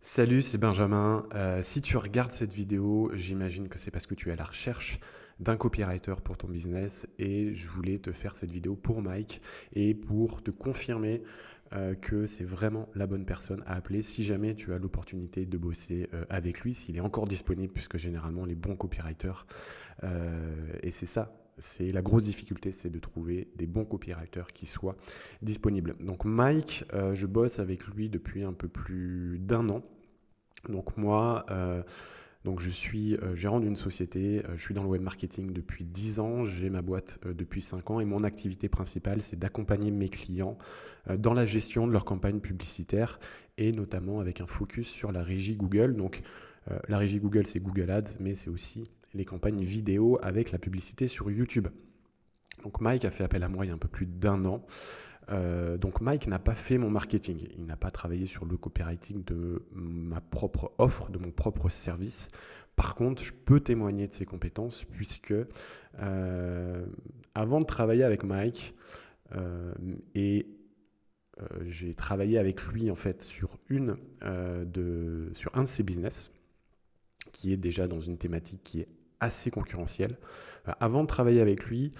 Salut, c'est Benjamin. Si tu regardes cette vidéo, j'imagine que c'est parce que tu es à la recherche d'un copywriter pour ton business et je voulais te faire cette vidéo pour Mike et pour te confirmer que c'est vraiment la bonne personne à appeler si jamais tu as l'opportunité de bosser avec lui, s'il est encore disponible, puisque généralement les bons copywriters, et c'est ça. C'est la grosse difficulté, c'est de trouver des bons copywriters qui soient disponibles. Donc Mike, je bosse avec lui depuis un peu plus d'un an. Donc moi, donc je suis gérant d'une société, je suis dans le web marketing depuis 10 ans, j'ai ma boîte depuis 5 ans et mon activité principale, c'est d'accompagner mes clients dans la gestion de leur campagne publicitaire et notamment avec un focus sur la régie Google. Donc la régie Google, c'est Google Ads, mais c'est aussi les campagnes vidéo avec la publicité sur YouTube. Donc Mike a fait appel à moi il y a un peu plus d'un an. Donc Mike n'a pas fait mon marketing, il n'a pas travaillé sur le copywriting de ma propre offre, de mon propre service. Par contre, je peux témoigner de ses compétences puisque avant de travailler avec Mike, euh, et j'ai travaillé avec lui en fait sur un de ses business qui est déjà dans une thématique qui est assez concurrentielle. Avant de travailler avec lui,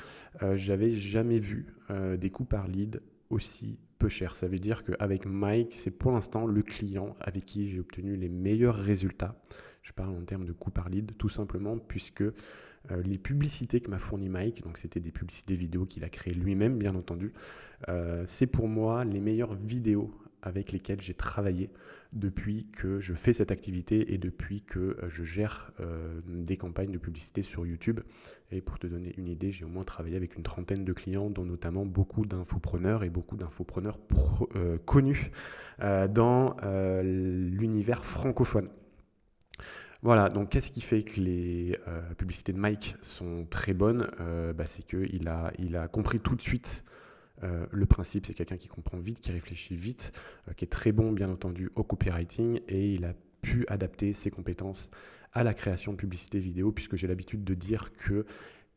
j'avais jamais vu des coûts par lead aussi peu chers. Ça veut dire qu'avec Mike, c'est pour l'instant le client avec qui j'ai obtenu les meilleurs résultats. Je parle en termes de coûts par lead, tout simplement puisque les publicités que m'a fourni Mike, donc c'était des publicités vidéo qu'il a créées lui-même, bien entendu, c'est pour moi les meilleures vidéos avec lesquelles j'ai travaillé depuis que je fais cette activité et depuis que je gère des campagnes de publicité sur YouTube. Et pour te donner une idée, j'ai au moins travaillé avec une trentaine de clients, dont notamment beaucoup d'infopreneurs et beaucoup d'infopreneurs connus dans l'univers francophone. Voilà, donc qu'est-ce qui fait que les publicités de Mike sont très bonnes? C'est qu'il a compris tout de suite le principe. C'est quelqu'un qui comprend vite, qui réfléchit vite, qui est très bon bien entendu au copywriting et il a pu adapter ses compétences à la création de publicités vidéo, puisque j'ai l'habitude de dire que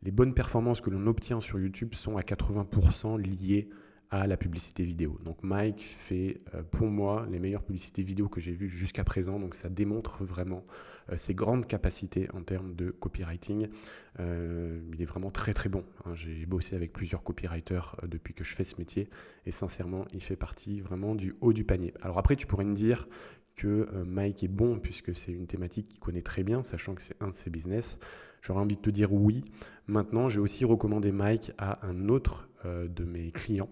les bonnes performances que l'on obtient sur YouTube sont à 80% liées à la publicité vidéo. Donc Mike fait pour moi les meilleures publicités vidéo que j'ai vues jusqu'à présent, donc ça démontre vraiment ses grandes capacités en termes de copywriting. Il est vraiment très très bon, hein. J'ai bossé avec plusieurs copywriters depuis que je fais ce métier et sincèrement il fait partie vraiment du haut du panier. Alors après tu pourrais me dire que Mike est bon puisque c'est une thématique qu'il connaît très bien, sachant que c'est un de ses business. J'aurais envie de te dire oui. Maintenant, j'ai aussi recommandé Mike à un autre de mes clients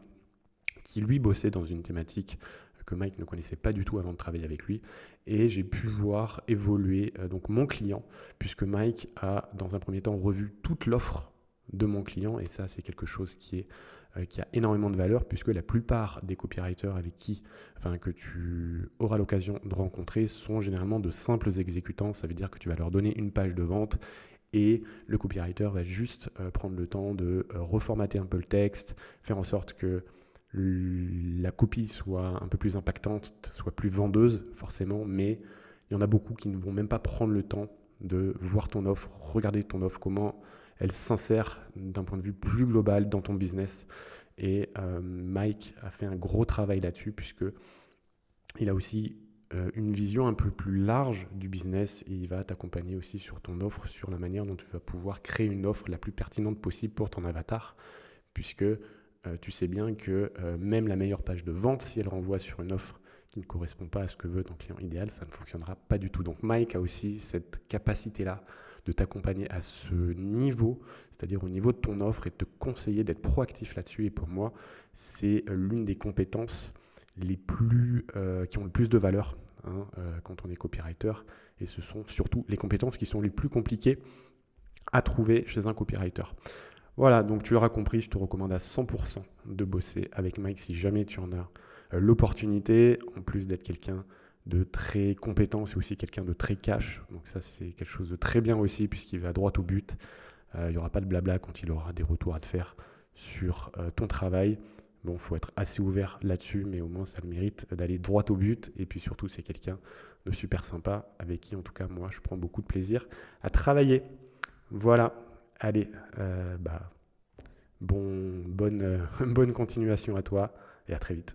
qui lui bossait dans une thématique que Mike ne connaissait pas du tout avant de travailler avec lui. Et j'ai pu voir évoluer donc mon client, puisque Mike a dans un premier temps revu toute l'offre de mon client. Et ça, c'est quelque chose qui a énormément de valeur, puisque la plupart des copywriters que tu auras l'occasion de rencontrer sont généralement de simples exécutants. Ça veut dire que tu vas leur donner une page de vente et le copywriter va juste prendre le temps de reformater un peu le texte, faire en sorte que la copie soit un peu plus impactante, soit plus vendeuse forcément, mais il y en a beaucoup qui ne vont même pas prendre le temps de voir ton offre, regarder ton offre, comment elle s'insère d'un point de vue plus global dans ton business. Et Mike a fait un gros travail là-dessus puisque il a aussi une vision un peu plus large du business et il va t'accompagner aussi sur ton offre, sur la manière dont tu vas pouvoir créer une offre la plus pertinente possible pour ton avatar, puisque tu sais bien que même la meilleure page de vente, si elle renvoie sur une offre qui ne correspond pas à ce que veut ton client idéal, ça ne fonctionnera pas du tout. Donc Mike a aussi cette capacité-là de t'accompagner à ce niveau, c'est-à-dire au niveau de ton offre et de te conseiller d'être proactif là-dessus. Et pour moi, c'est l'une des compétences qui ont le plus de valeur, hein, quand on est copywriter. Et ce sont surtout les compétences qui sont les plus compliquées à trouver chez un copywriter. Voilà, donc tu l'auras compris, je te recommande à 100% de bosser avec Mike si jamais tu en as l'opportunité. En plus d'être quelqu'un de très compétent, c'est aussi quelqu'un de très cash. Donc ça, c'est quelque chose de très bien aussi puisqu'il va droit au but. Il n'y aura pas de blabla quand il aura des retours à te faire sur ton travail. Bon, il faut être assez ouvert là-dessus, mais au moins ça le mérite d'aller droit au but. Et puis surtout, c'est quelqu'un de super sympa avec qui, en tout cas, moi, je prends beaucoup de plaisir à travailler. Voilà, allez, bonne continuation à toi et à très vite.